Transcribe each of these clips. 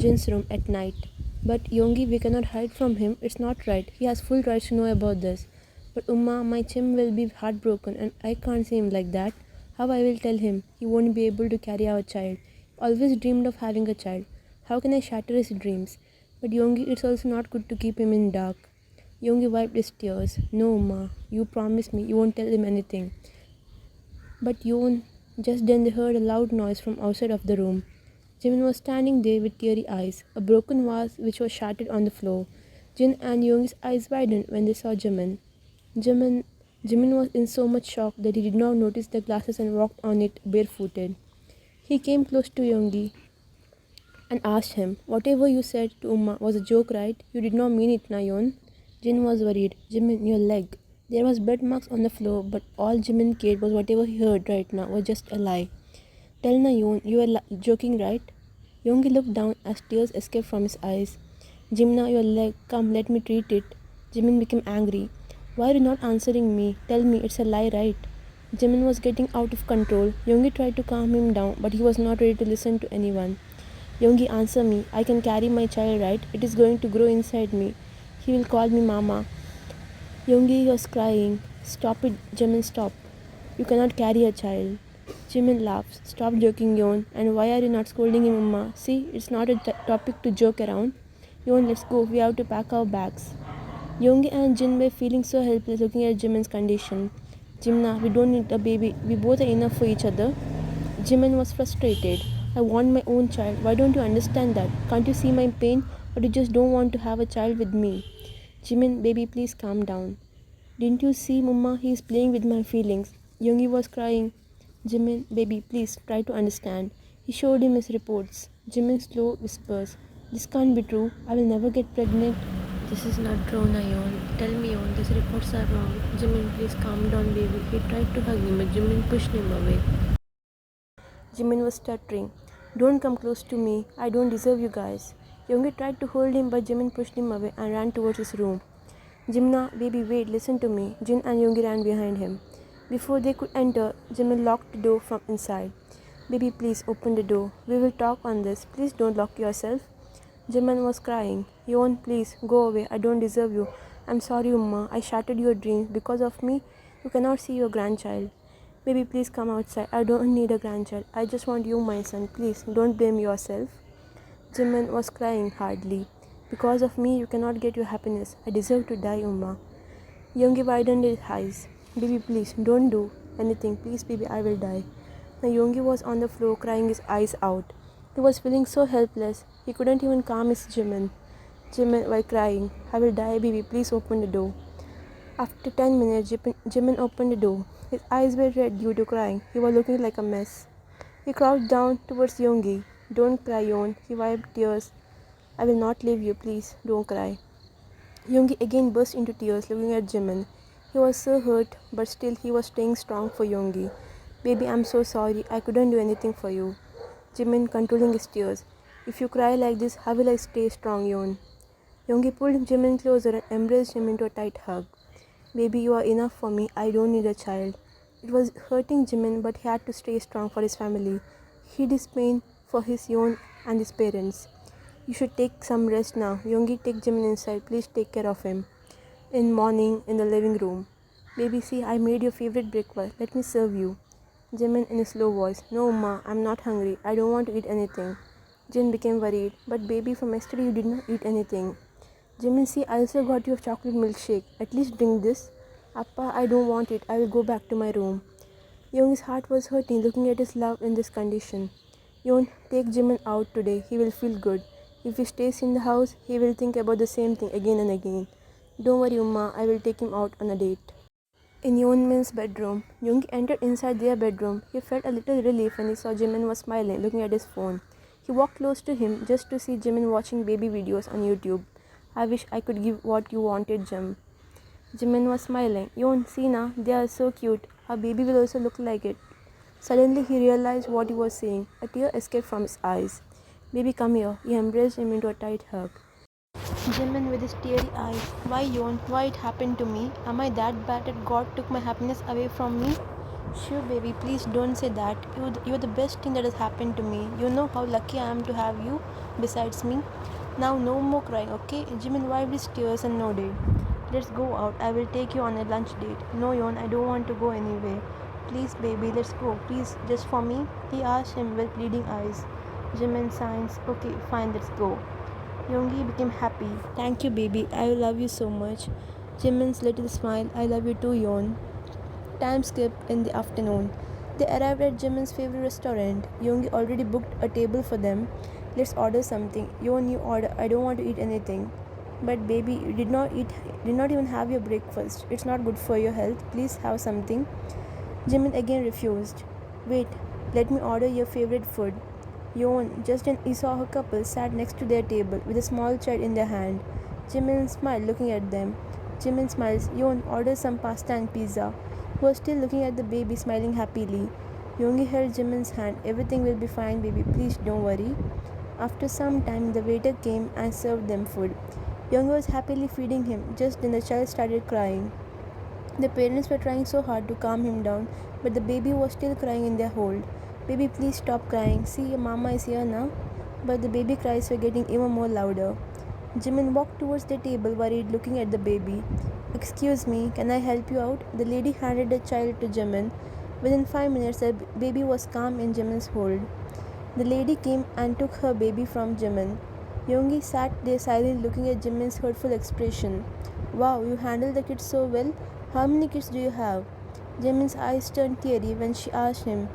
Jin's room at night. But Yongi, we cannot hide from him. It's not right. He has full rights to know about this. But Umma, my Chim will be heartbroken and I can't see him like that. How I will tell him he won't be able to carry our child. Always dreamed of having a child. How can I shatter his dreams? But Yongi, it's also not good to keep him in dark. Yongi wiped his tears. No, Umma, you promised me you won't tell him anything. But Yon, just then they heard a loud noise from outside of the room. Jimin was standing there with teary eyes, a broken vase which was shattered on the floor. Jin and Young's eyes widened when they saw Jimin. Jimin, Jimin was in so much shock that he did not notice the glasses and walked on it barefooted. He came close to Youngi and asked him, "Whatever you said to Umma was a joke, right? You did not mean it, Nayon." Jin was worried. "Jimin, your leg." There was blood marks on the floor, but all Jimin cared was whatever he heard right now was just a lie. "Tell Nayon, you are joking, right?" Yongi looked down as tears escaped from his eyes. "Jimna, your leg. Come, let me treat it." Jimin became angry. "Why are you not answering me? Tell me it's a lie, right?" Jimin was getting out of control. Yongi tried to calm him down, but he was not ready to listen to anyone. "Yongi, answer me. I can carry my child, right? It is going to grow inside me. He will call me Mama." Yongi was crying. "Stop it, Jimin, stop. You cannot carry a child." Jimin laughed. "Stop joking, Yon. And why are you not scolding him, Mama? See, it's not a topic to joke around. Yon, let's go. We have to pack our bags." Yongi and Jin were feeling so helpless looking at Jimin's condition. "Jimna, we don't need a baby. We both are enough for each other." Jimin was frustrated. "I want my own child. Why don't you understand that? Can't you see my pain? Or you just don't want to have a child with me?" "Jimin, baby, please calm down. Didn't you see, Mumma? He is playing with my feelings." Yongi was crying. "Jimin, baby, please try to understand." He showed him his reports. Jimin slow whispers, "This can't be true. I will never get pregnant." "This is not true, Nayon. Tell me, Yon, these reports are wrong." "Jimin, please calm down, baby." He tried to hug him, but Jimin pushed him away. Jimin was stuttering. "Don't come close to me. I don't deserve you guys." Yongi tried to hold him, but Jimin pushed him away and ran towards his room. "Jimna, baby, wait, listen to me." Jin and Yongi ran behind him. Before they could enter, Jimin locked the door from inside. "Baby, please open the door. We will talk on this. Please don't lock yourself." Jimin was crying. "Yon, please, go away. I don't deserve you. I'm sorry, Umma. I shattered your dreams. Because of me, you cannot see your grandchild. Baby, please come outside. I don't need a grandchild. I just want you, my son. Please, don't blame yourself." Jimin was crying hardly. "Because of me, you cannot get your happiness. I deserve to die, Umma." Yongi widened his eyes. "Baby, please, don't do anything. Please, baby, I will die." Now Yongi was on the floor crying his eyes out. He was feeling so helpless. He couldn't even calm his Jimin. Jimin was crying, "I will die, baby. Please open the door." After 10 minutes, Jimin opened the door. His eyes were red due to crying. He was looking like a mess. He crouched down towards Yongi. "Don't cry, Yon." He wiped tears. "I will not leave you. Please, don't cry." Yongi again burst into tears looking at Jimin. He was so hurt, but still he was staying strong for Yongi. "Baby, I'm so sorry. I couldn't do anything for you." Jimin controlling his tears. "If you cry like this, how will I stay strong, Yon?" Yongi pulled Jimin closer and embraced him into a tight hug. "Baby, you are enough for me. I don't need a child." It was hurting Jimin, but he had to stay strong for his family. He hid his pain for his Yon and his parents. "You should take some rest now. Yongi, take Jimin inside. Please take care of him." In morning, in the living room. "Baby, see, I made your favorite breakfast. Let me serve you." Jimin in a slow voice. "No, Ma, I'm not hungry. I don't want to eat anything." Jin became worried. "But baby, from yesterday you did not eat anything." "Jimin, see, I also got you a chocolate milkshake. At least drink this." "Appa, I don't want it. I will go back to my room." Yong's heart was hurting looking at his love in this condition. "Yon, take Jimin out today. He will feel good. If he stays in the house, he will think about the same thing again and again." "Don't worry, Umma. I will take him out on a date." In Yeonmin's bedroom, Yoongi entered inside their bedroom. He felt a little relief when he saw Jimin was smiling, looking at his phone. He walked close to him just to see Jimin watching baby videos on YouTube. "I wish I could give what you wanted, Jim." Jimin was smiling. "Yon, see na, they are so cute. Our baby will also look like it." Suddenly he realized what he was saying. A tear escaped from his eyes. "Baby, come here." He embraced him into a tight hug. Jimin with his teary eyes. "Why, Yon? Why it happened to me? Am I that bad that God took my happiness away from me?" "Sure, baby, please don't say that. You're the best thing that has happened to me. You know how lucky I am to have you. besides me. Now no more crying, okay? Jimin wiped his tears and nodded. Let's go out. I will take you on a lunch date. No, Yon, I don't want to go anywhere. Please, baby, let's go. Please, just for me? He asked him with pleading eyes. Jimin signs. Okay, fine, let's go. Yongi became happy. Thank you, baby. I love you so much. Jimin's little smile. I love you too, Yon. Time skip in the afternoon. They arrived at Jimin's favorite restaurant. Yongi already booked a table for them. Let's order something. Yon, you order. I don't want to eat anything. But baby, you did not even have your breakfast. It's not good for your health. Please have something. Jimin again refused. Wait, let me order your favorite food. Yon, just then he saw a couple sat next to their table with a small child in their hand. Jimin smiled looking at them. Jimin smiles. Yon, order some pasta and pizza. He was still looking at the baby, smiling happily. Yongi held Jimin's hand. Everything will be fine, baby. Please don't worry. After some time, the waiter came and served them food. Yongi was happily feeding him. Just then the child started crying. The parents were trying so hard to calm him down, but the baby was still crying in their hold. Baby, please stop crying. See, your mama is here now. But the baby cries were getting even more louder. Jimin walked towards the table, worried, looking at the baby. Excuse me, can I help you out? The lady handed the child to Jimin. Within 5 minutes, the baby was calm in Jimin's hold. The lady came and took her baby from Jimin. Yongi sat there silently looking at Jimin's hurtful expression. Wow, you handle the kids so well. How many kids do you have? Jimin's eyes turned teary when she asked him.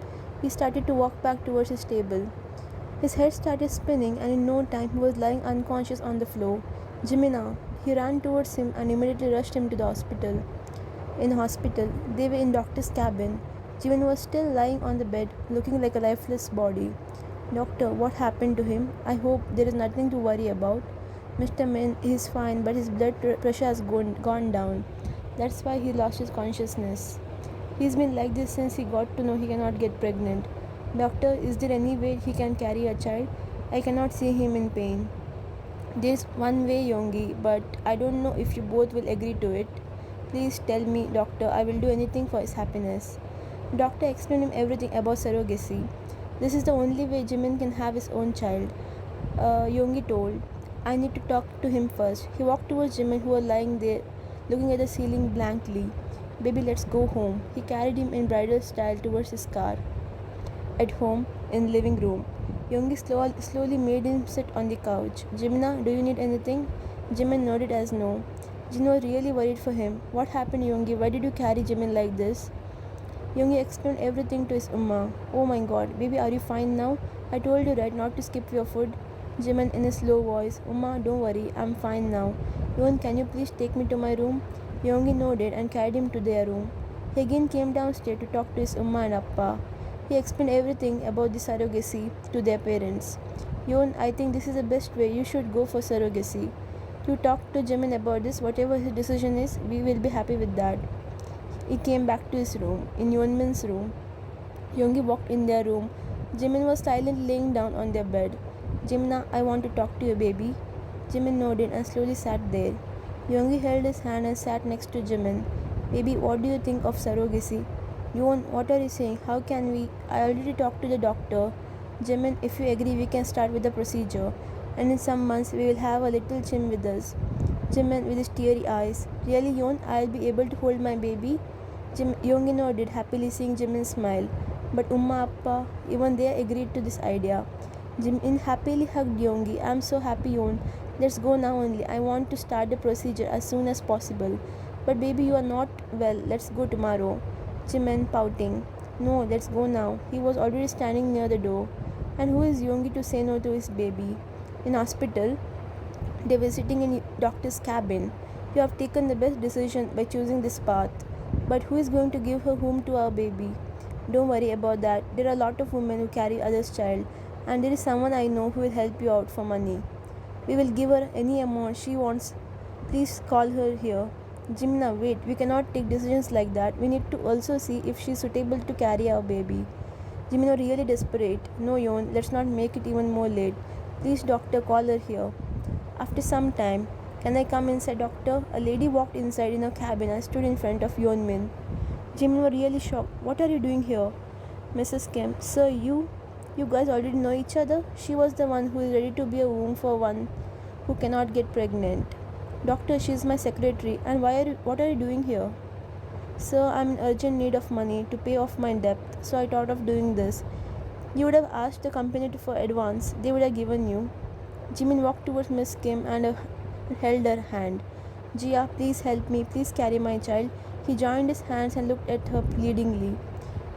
He started to walk back towards his table. His head started spinning, and in no time he was lying unconscious on the floor. Jimina! He ran towards him and immediately rushed him to the hospital. In hospital, they were in doctor's cabin. Jimin was still lying on the bed, looking like a lifeless body. Doctor, what happened to him? I hope there is nothing to worry about. Mr. Min is fine, but his blood pressure has gone down. That's why he lost his consciousness. He's been like this since he got to know he cannot get pregnant. Doctor, is there any way he can carry a child? I cannot see him in pain. There's one way, Yongi, but I don't know if you both will agree to it. Please tell me, doctor. I will do anything for his happiness. Doctor explained him everything about surrogacy. This is the only way Jimin can have his own child. Yongi told. I need to talk to him first. He walked towards Jimin, who was lying there, looking at the ceiling blankly. Baby, let's go home. He carried him in bridal style towards his car. At home, in living room, Yongi slowly made him sit on the couch. Jimina, do you need anything? Jimin nodded as no. Jin was really worried for him. What happened, Yongi? Why did you carry Jimin like this? Yongi explained everything to his Umma. Oh my god, baby, are you fine now? I told you right not to skip your food. Jimin in a slow voice. Umma, don't worry, I'm fine now. Yon, can you please take me to my room? Yongi nodded and carried him to their room. He again came downstairs to talk to his Umma and Appa. He explained everything about the surrogacy to their parents. Yon, I think this is the best way. You should go for surrogacy. You talk to Jimin about this. Whatever his decision is, we will be happy with that. He came back to his room. In Yeonmin's room, Yongi walked in their room. Jimin was silently laying down on their bed. Jimna, I want to talk to you, baby. Jimin nodded and slowly sat there. Yongi held his hand and sat next to Jimin. Baby, what do you think of surrogacy? Yon, what are you saying? How can we? I already talked to the doctor. Jimin, if you agree, we can start with the procedure. And in some months, we will have a little Jim with us. Jimin with his teary eyes. Really, Yon, I'll be able to hold my baby? Yongi nodded, happily seeing Jimin smile. But Umma Appa, even they agreed to this idea. Jimin happily hugged Yongi. I'm so happy, Yon. Let's go now only. I want to start the procedure as soon as possible. But baby, you are not well. Let's go tomorrow. Jimin pouting. No, let's go now. He was already standing near the door. And who is Yongi to say no to his baby? In hospital, they were sitting in doctor's cabin. You have taken the best decision by choosing this path. But who is going to give her home to our baby? Don't worry about that. There are a lot of women who carry others' child. And there is someone I know who will help you out for money. We will give her any amount she wants. Please call her here. Jimna, wait, we cannot take decisions like that. We need to also see if she is suitable to carry our baby. Jimina really desperate. No, Yon, let's not make it even more late. Please, doctor, call her here. After some time, can I come inside, doctor? A lady walked inside in a cabin and stood in front of Yeonmin. Jimin was really shocked. What are you doing here? Mrs. Kim, sir, you? You guys already know each other? She was the one who is ready to be a womb for one who cannot get pregnant. Doctor, she is my secretary. And what are you doing here? Sir, I'm in urgent need of money to pay off my debt, so I thought of doing this. You would have asked the company for advance. They would have given you. Jimin walked towards Miss Kim and held her hand. Jia, please help me. Please carry my child. He joined his hands and looked at her pleadingly.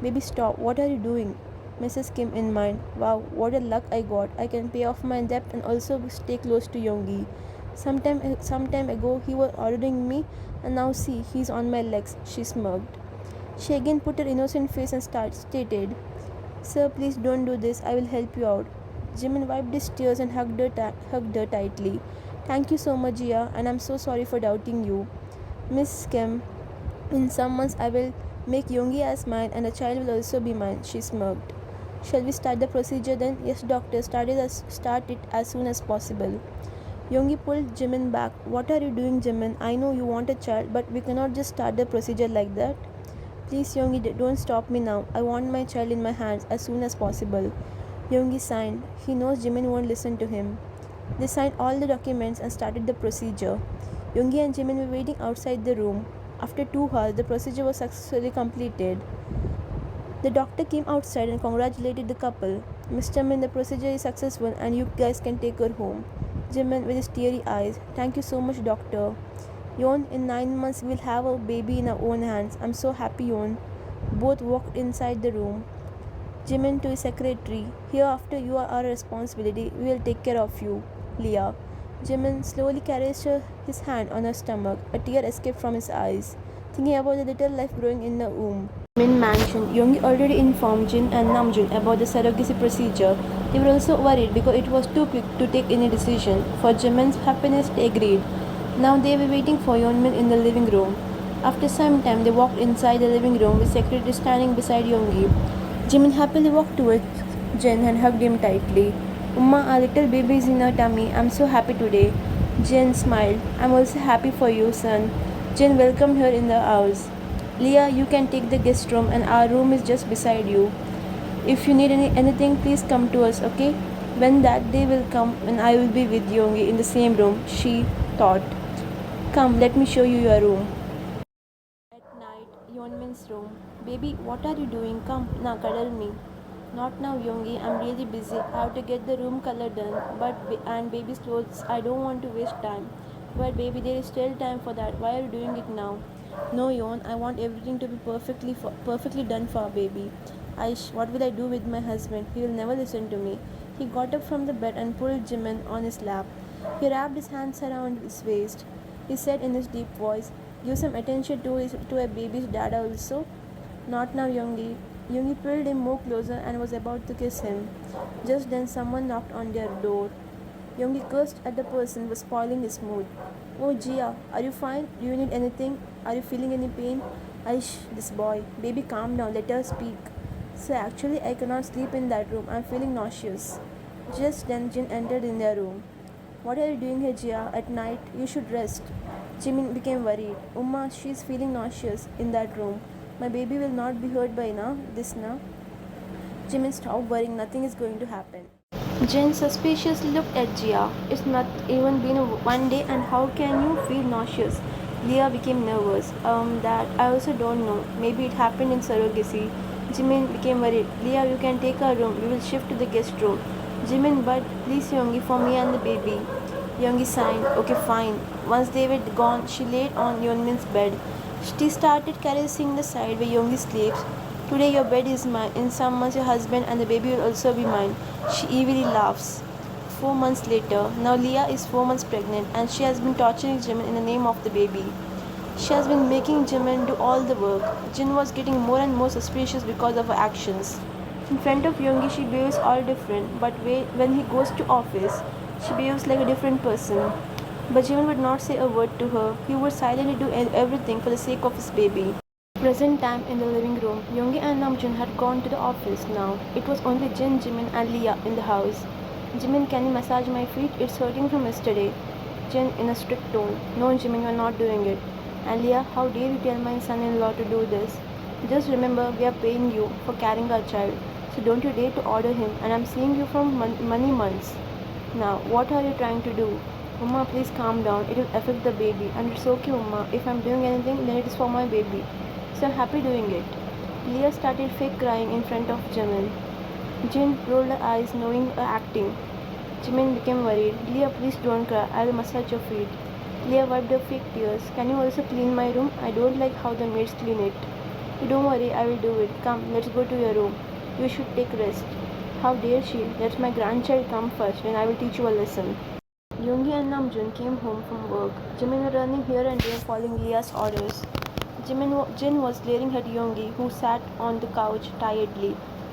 Baby, stop. What are you doing? Mrs. Kim in mind. Wow, what a luck I got. I can pay off my debt and also stay close to Yongi. Sometime ago he was ordering me, and now see, he's on my legs, she smirked. She again put her innocent face and stated, Sir, please don't do this. I will help you out. Jimin wiped his tears and hugged her tightly. Thank you so much, Jia, and I'm so sorry for doubting you. Miss Kim, in some months I will make Yongi as mine and the child will also be mine, she smirked. Shall we start the procedure then? Yes, doctor, start it as soon as possible. Yongi pulled Jimin back. What are you doing, Jimin? I know you want a child, but we cannot just start the procedure like that. Please, Yongi, don't stop me now. I want my child in my hands as soon as possible. Yongi signed. He knows Jimin won't listen to him. They signed all the documents and started the procedure. Yongi and Jimin were waiting outside the room. After 2 hours, the procedure was successfully completed. The doctor came outside and congratulated the couple. Mr. Min, the procedure is successful and you guys can take her home. Jimin with his teary eyes. Thank you so much, doctor. Yon, in 9 months we'll have a baby in our own hands. I'm so happy, Yon. Both walked inside the room. Jimin to his secretary. Hereafter you are our responsibility. We will take care of you. Leah. Jimin slowly caressed his hand on her stomach. A tear escaped from his eyes, thinking about the little life growing in the womb. Min mansion. Yongi already informed Jin and Namjoon about the surrogacy procedure. They were also worried because it was too quick to take any decision. For Jimin's happiness, they agreed. Now they were waiting for Yeonmin in the living room. After some time, they walked inside the living room with secretary standing beside Yongi. Jimin happily walked towards Jin and hugged him tightly. Umma, our little baby is in our tummy. I'm so happy today. Jin smiled. I'm also happy for you, son. Jin welcomed her in the house. Leah, you can take the guest room and our room is just beside you. If you need anything, please come to us, okay? When that day will come and I will be with Yongi in the same room, she thought. Come, let me show you your room. At night, Yeonmin's room. Baby, what are you doing? Come, now cuddle me. Not now, Yongi. I'm really busy. I have to get the room color done. And baby's clothes. I don't want to waste time. But baby, there is still time for that. Why are you doing it now? No, Yon. I want everything to be perfectly done for our baby. What will I do with my husband? He will never listen to me. He got up from the bed and pulled Jimin on his lap. He wrapped his hands around his waist. He said in his deep voice, Give some attention to a baby's dad also. Not now, Yongi. Yongi pulled him more closer and was about to kiss him. Just then someone knocked on their door. Yongi cursed at the person who was spoiling his mood. Oh, Jia, are you fine? Do you need anything? Are you feeling any pain? Aish, this boy. Baby, calm down. Let her speak. So actually, I cannot sleep in that room. I'm feeling nauseous. Just then, Jin entered in their room. What are you doing here, Jia? At night, you should rest. Jimin became worried. Umma, she's feeling nauseous in that room. My baby will not be hurt by this now. Jimin, stop worrying. Nothing is going to happen. Jin suspiciously looked at Jia. It's not even been 1 day and how can you feel nauseous? Leah became nervous. That I also don't know. Maybe it happened in surrogacy. Jimin became worried. Leah, you can take our room. We will shift to the guest room. Jimin, but please Yongi, for me and the baby. Yongi signed. Okay, fine. Once they were gone, she laid on Yeonmin's bed. She started caressing the side where Yongi sleeps. Today your bed is mine. In some months your husband and the baby will also be mine. She evilly laughs. 4 months later, now Leah is 4 months pregnant and she has been torturing Jimin in the name of the baby. She has been making Jimin do all the work. Jin was getting more and more suspicious because of her actions. In front of Yongi, she behaves all different, but when he goes to office, she behaves like a different person. But Jimin would not say a word to her. He would silently do everything for the sake of his baby. Present time in the living room. Yongi and Namjoon had gone to the office now. It was only Jin, Jimin and Leah in the house. Jimin, can you massage my feet? It's hurting from yesterday. Jin in a strict tone. No, Jimin, you're not doing it. And Leah, how dare you tell my son-in-law to do this? Just remember, we are paying you for carrying our child. So don't you dare to order him, and I'm seeing you from many months. Now, what are you trying to do? Umma, please calm down. It will affect the baby. And it's okay, Umma. If I'm doing anything, then it is for my baby. So I'm happy doing it. Leah started fake crying in front of Jimin. Jin rolled her eyes, knowing her acting. Jimin became worried. Leah, please don't cry. I'll massage your feet. Leah wiped her fake tears. Can you also clean my room? I don't like how the maids clean it. Don't worry, I will do it. Come, let's go to your room. You should take rest. How dare she? Let my grandchild come first, and I will teach you a lesson. Yoongi and Namjoon came home from work. Jimin was running here and there following Leah's orders. Jin was glaring at Yoongi, who sat on the couch tiredly.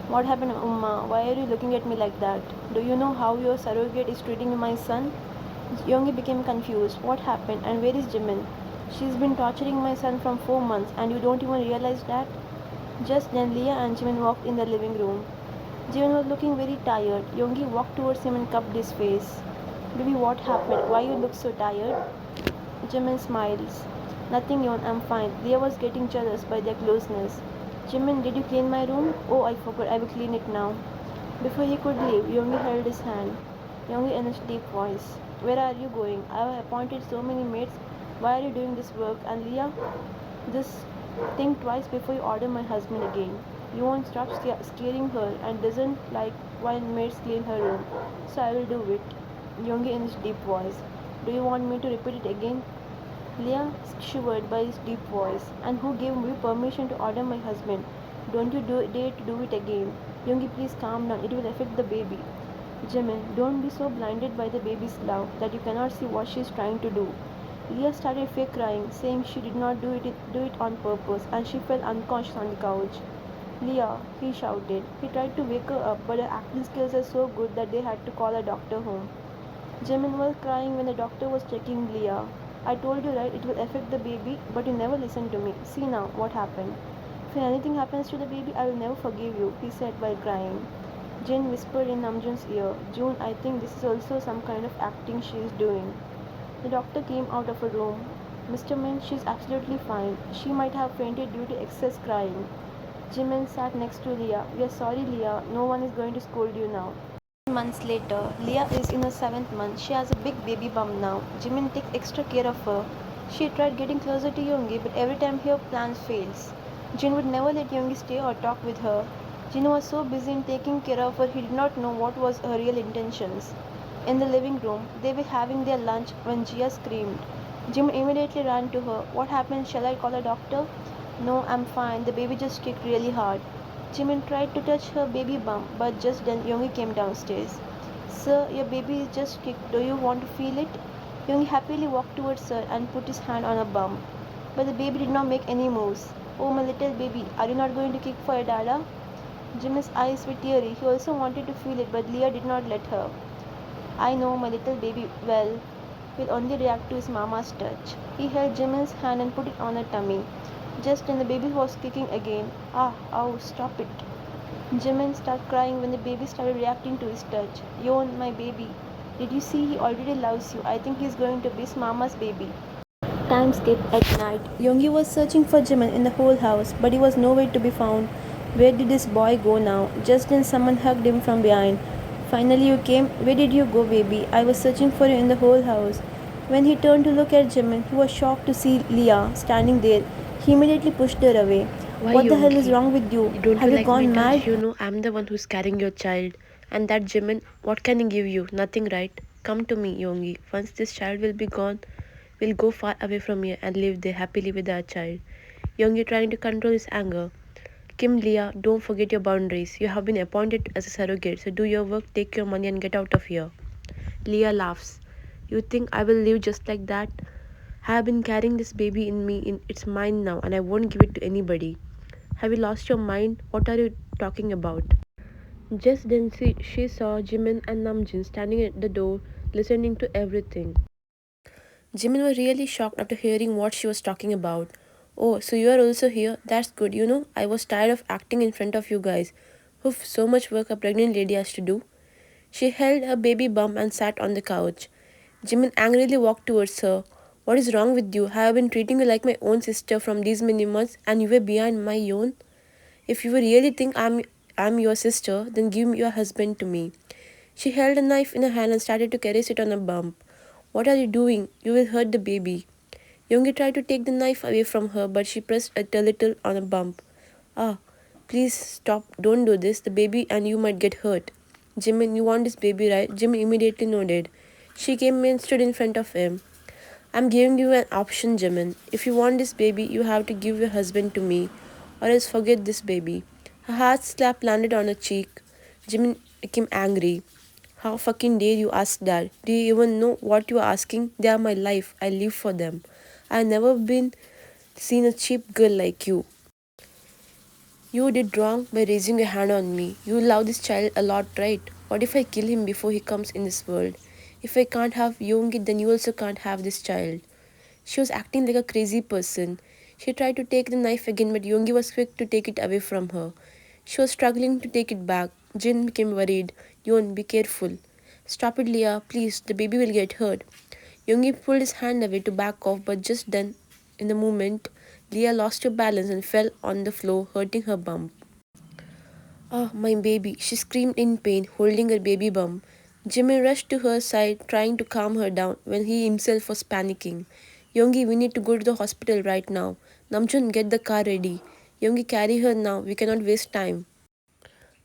What happened, Umma? Why are you looking at me like that? Do you know how your surrogate is treating my son? Yoongi became confused. What happened, and where is Jimin? She's been torturing my son from 4 months, and you don't even realize that? Just then, Leah and Jimin walked in the living room. Jimin was looking very tired. Yoongi walked towards him and cupped his face. Baby, what happened? Why you look so tired? Jimin smiles. Nothing, Yon, I'm fine. Leah was getting jealous by their closeness. Jimin, did you clean my room? Oh, I forgot. I will clean it now. Before he could leave, Yoongi held his hand. Yoongi in a deep voice. Where are you going? I have appointed so many maids. Why are you doing this work? And Leah, this think twice before you order my husband again. You won't stop scaring her and doesn't like when maids clean her room. So I will do it. Yoongi in his deep voice. Do you want me to repeat it again? Leah shivered by his deep voice. And who gave me permission to order my husband? Don't you dare to do it again. Yoongi, please calm down. It will affect the baby. Jimin, don't be so blinded by the baby's love that you cannot see what she is trying to do. Leah started fake crying, saying she did not do it on purpose, and she fell unconscious on the couch. Leah, he shouted. He tried to wake her up, but her acting skills are so good that they had to call a doctor home. Jimin was crying when the doctor was checking Leah. I told you right, it will affect the baby, but you never listened to me. See now what happened. If anything happens to the baby, I will never forgive you, he said while crying. Jin whispered in Namjoon's ear. June, I think this is also some kind of acting she is doing. The doctor came out of a room. Mr. Min, she's absolutely fine. She might have fainted due to excess crying. Jimin sat next to Leah. We are sorry, Leah. No one is going to scold you now. Months later, Leah is in her 7th month. She has a big baby bump now. Jimin takes extra care of her. She tried getting closer to Yoongi, but every time her plans fails. Jin would never let Yoongi stay or talk with her. Jin was so busy in taking care of her, he did not know what was her real intentions. In the living room, they were having their lunch when Jia screamed. Jim immediately ran to her. What happened? Shall I call a doctor? No, I'm fine. The baby just kicked really hard. Jimin tried to touch her baby bump, but just then Yoongi came downstairs. Sir, your baby is just kicked. Do you want to feel it? Yoongi happily walked towards her and put his hand on her bump. But the baby did not make any moves. Oh, my little baby, are you not going to kick for your dada? Jimin's eyes were teary. He also wanted to feel it, but Leah did not let her. I know my little baby well will only react to his mama's touch. He held Jimin's hand and put it on her tummy. Just then the baby was kicking again. Ah, ow, stop it. Jimin started crying when the baby started reacting to his touch. Yon, my baby. Did you see he already loves you? I think he's going to be his mama's baby. Time skipped at night. Yoongi was searching for Jimin in the whole house, but he was nowhere to be found. Where did this boy go now? Just then someone hugged him from behind. Finally you came. Where did you go, baby? I was searching for you in the whole house. When he turned to look at Jimin, he was shocked to see Leah standing there. He immediately pushed her away. Why, What the hell is Yongi? wrong with you? Don't Have you you like my gone mad? touch? You know I'm the one who's carrying your child. And that Jimin, what can he give you? Nothing, right? Come to me, Yongi. Once this child will be gone, we'll go far away from here and live there happily with our child. Yongi trying to control his anger. Kim, Leah, don't forget your boundaries. You have been appointed as a surrogate, so do your work, take your money, and get out of here. Leah laughs. You think I will live just like that? I have been carrying this baby in me, it's mine now, and I won't give it to anybody. Have you lost your mind? What are you talking about? Just then she saw Jimin and Namjoon standing at the door, listening to everything. Jimin was really shocked after hearing what she was talking about. Oh, so you are also here? That's good. You know, I was tired of acting in front of you guys. Oof, so much work a pregnant lady has to do. She held her baby bump and sat on the couch. Jimin angrily walked towards her. What is wrong with you? I have been treating you like my own sister from these many months and you were behind my own. If you really think I'm I'm your sister, then give your husband to me. She held a knife in her hand and started to caress it on a bump. What are you doing? You will hurt the baby. Yongi tried to take the knife away from her, but she pressed it a little on a bump. Ah, please stop. Don't do this. The baby and you might get hurt. Jimin, you want this baby, right? Jimin immediately nodded. She came and stood in front of him. I'm giving you an option, Jimin. If you want this baby, you have to give your husband to me, or else forget this baby. Her hard slap landed on her cheek. Jimin became angry. How fucking dare you ask that? Do you even know what you are asking? They are my life. I live for them. I've never been seen a cheap girl like you. You did wrong by raising your hand on me. You love this child a lot, right? What if I kill him before he comes in this world? If I can't have Yongi, then you also can't have this child. She was acting like a crazy person. She tried to take the knife again, but Yongi was quick to take it away from her. She was struggling to take it back. Jin became worried. Yon, be careful. Stop it, Leah. Please, the baby will get hurt. Yongi pulled his hand away to back off, but just then, in the moment, Leah lost her balance and fell on the floor, hurting her bump. Ah, my baby, she screamed in pain, holding her baby bump. Jimmy rushed to her side, trying to calm her down when he himself was panicking. Yongi, we need to go to the hospital right now. Namjoon, get the car ready. Yongi, carry her now. We cannot waste time.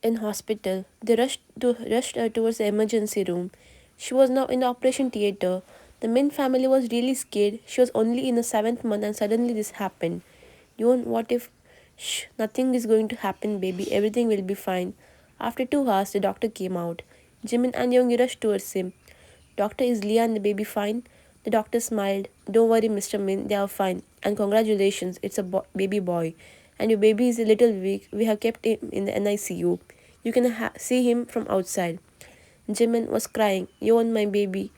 In hospital, they rushed her towards the emergency room. She was now in the operation theater. The Min family was really scared. She was only in the seventh month and suddenly this happened. Yon, what if? Shh, nothing is going to happen, baby. Everything will be fine. After 2 hours, the doctor came out. Jimin and Youngi rushed towards him. Doctor, is Leah and the baby fine? The doctor smiled. Don't worry, Mr. Min, they are fine. And congratulations, it's a baby boy. And your baby is a little weak. We have kept him in the NICU. You can see him from outside. Jimin was crying. You want my baby?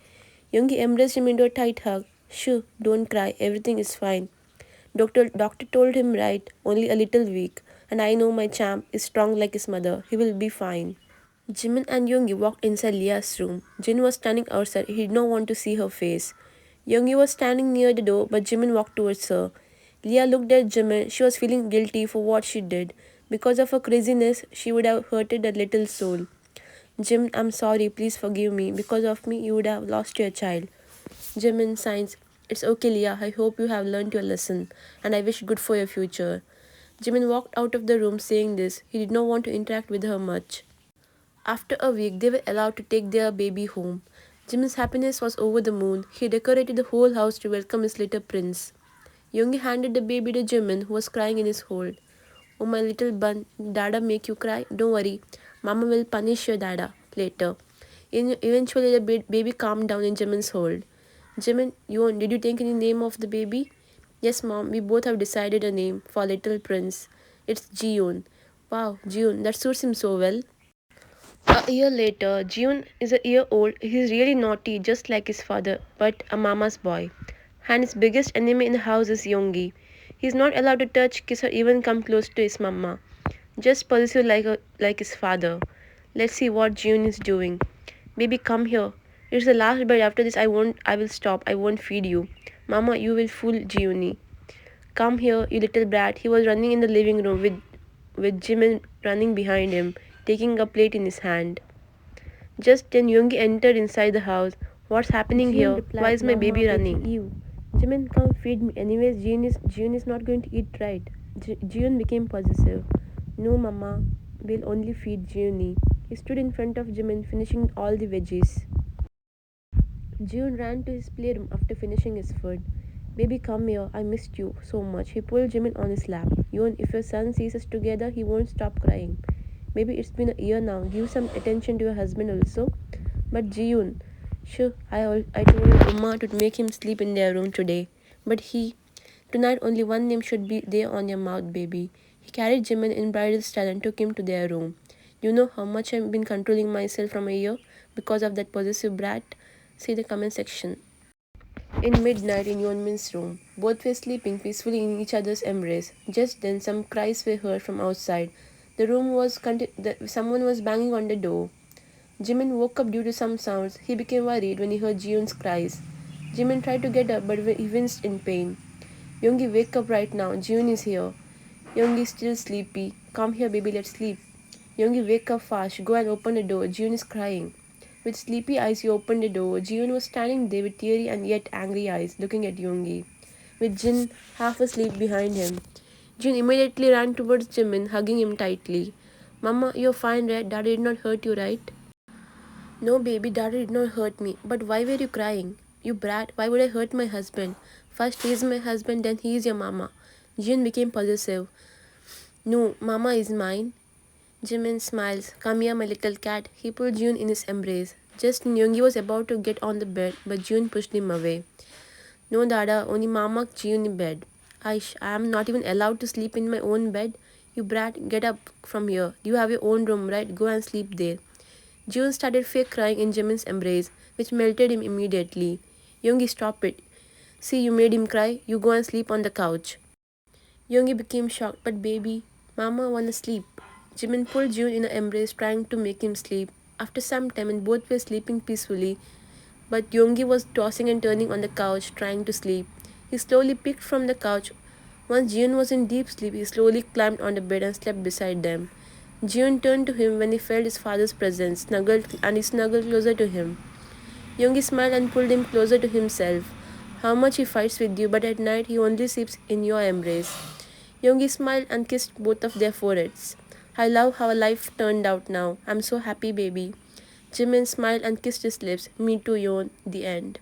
Youngi embraced him into a tight hug. Shoo, don't cry. Everything is fine. Doctor told him right, only a little weak. And I know my champ is strong like his mother. He will be fine. Jimin and Yoongi walked inside Leah's room. Jin was standing outside. He did not want to see her face. Yoongi was standing near the door, but Jimin walked towards her. Leah looked at Jimin. She was feeling guilty for what she did. Because of her craziness, she would have hurted a little soul. Jim, I'm sorry. Please forgive me. Because of me, you would have lost your child. Jimin signs. It's okay, Leah. I hope you have learned your lesson, and I wish good for your future. Jimin walked out of the room saying this. He did not want to interact with her much. After a week, they were allowed to take their baby home. Jimin's happiness was over the moon. He decorated the whole house to welcome his little prince. Yoongi handed the baby to Jimin, who was crying in his hold. Oh, my little bun, Dada make you cry? Don't worry. Mama will punish your Dada later. Eventually, the baby calmed down in Jimin's hold. Jimin, did you take any name of the baby? Yes, Mom. We both have decided a name for little prince. It's Jiyoon. Wow, Jiyoon, that suits him so well. A year later, June is a year old. He's really naughty, just like his father, but a mama's boy. And his biggest enemy in the house is Yongi. He's not allowed to touch, kiss, or even come close to his mama. Just possessive like his father. Let's see what June is doing. Baby, come here. It's the last bite. After this, I will stop. I won't feed you. Mama, you will fool Giuni. Come here, you little brat. He was running in the living room with Jimin running behind him, taking a plate in his hand. Just then Yoongi entered inside the house. What's happening June here? Why replied, is my Mama baby will running? feed you. Jimin, come feed me. Anyways, June is not going to eat right. June became possessive. No, Mama, we'll only feed June. He stood in front of Jimin, finishing all the veggies. June ran to his playroom after finishing his food. Baby, come here. I missed you so much. He pulled Jimin on his lap. Yoon, if your son sees us together, he won't stop crying. Maybe it's been a year now. Give some attention to your husband also. But Jiyun, sure, I told Umma to make him sleep in their room today. But tonight only one name should be there on your mouth, baby. He carried Jimin in bridal style and took him to their room. You know how much I've been controlling myself from a year because of that possessive brat? See the comment section. In midnight in Yeonmin's room, both were sleeping peacefully in each other's embrace. Just then, some cries were heard from outside. Someone was banging on the door. Jimin woke up due to some sounds. He became worried when he heard Jiyoon's cries. Jimin tried to get up, but he winced in pain. Yoongi, wake up right now. Jiyoon is here. Yoongi is still sleepy. Come here, baby, let's sleep. Youngie, wake up fast. Go and open the door. June is crying. With sleepy eyes, he opened the door. June was standing there with teary and yet angry eyes, looking at Youngie, with Jin half asleep behind him. June immediately ran towards Jimin, hugging him tightly. Mama, you're fine, right? Daddy did not hurt you, right? No, baby, Daddy did not hurt me. But why were you crying? You brat, why would I hurt my husband? First he is my husband, then he is your mama. June became possessive. No, Mama is mine. Jimin smiles. Come here, my little cat. He pulled June in his embrace. Just Nyungi was about to get on the bed, but June pushed him away. No, Dada, only Mama June in bed. I am not even allowed to sleep in my own bed. You brat, get up from here. You have your own room, right? Go and sleep there. June started fake crying in Jimin's embrace, which melted him immediately. Youngie, stop it. See, you made him cry. You go and sleep on the couch. Youngie became shocked, but baby, Mama wanna sleep. Jimin pulled June in an embrace, trying to make him sleep. After some time, and both were sleeping peacefully, but Youngie was tossing and turning on the couch, trying to sleep. He slowly picked from the couch. Once June was in deep sleep, he slowly climbed on the bed and slept beside them. June turned to him when he felt his father's presence, and he snuggled closer to him. Youngie smiled and pulled him closer to himself. How much he fights with you, but at night he only sleeps in your embrace. Youngie smiled and kissed both of their foreheads. I love how life turned out now. I'm so happy, baby. Jimin smiled and kissed his lips. Me too, Yon. The end.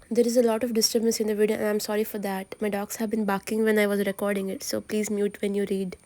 There is a lot of disturbance in the video, and I'm sorry for that. My dogs have been barking when I was recording it, so please mute when you read.